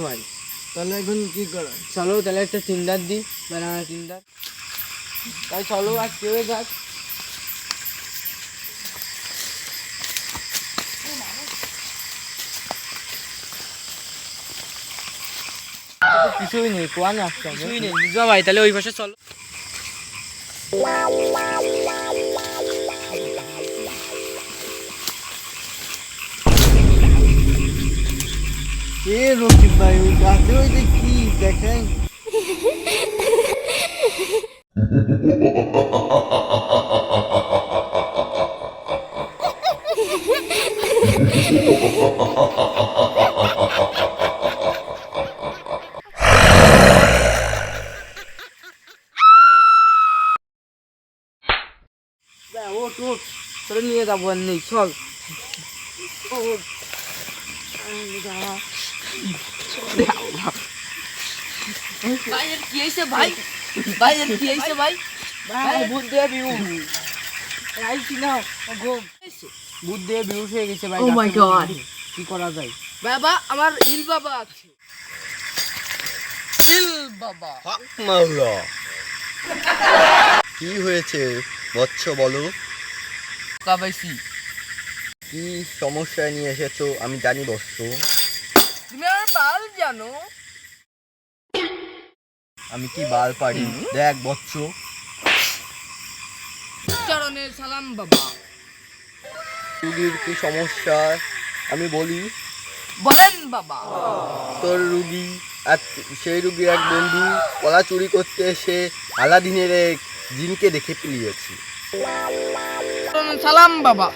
ভাই, তাহলে এখন কি করা? চলো তাহলে একটা টিন্ডার দিই, বানানা টিন্ডার। তাই চলো আর কেউ যাক। কিছুই নেই, কোয়া না আসতে হবে। কিছুই নেই বুঝবা ভাই, তাহলে ওই পাশে চলো। রকিব ভাই, ওই গাছে ওই যে কি দেখেন? ওঠ ওঠ, তোরে নিয়ে যাবো আর নেই, চল। ভাইয়ের কি হয়েছে ভাই? ভাইয়ের কি হয়েছে ভাই? ভাই ভূত দিয়ে বিউস আইছি না, ঘুম ভূত দিয়ে বিউস হয়ে গেছে ভাই। Oh my God! কি করা যায়? বাবা, আমার ইল বাবা আছে। ইল বাবা। হক মাওলা, কি হয়েছে বৎস বলো? কাবাইছি। কি সমস্যা নিয়ে এসেছো আমি জানি বৎস। তুমি আমার বাল জানো? আমি কি বাল পারি? দেখ বৎস, চরণে সালাম বাবা। রুগীর কি সমস্যা আমি বলি। বলেন বাবা। তোর রুগী আর সেই রুগীর এক বন্ধু কলা চুরি করতে এসে আলাদিনের এক জিনকে দেখে পেলিয়েছি। চরণে সালাম বাবা।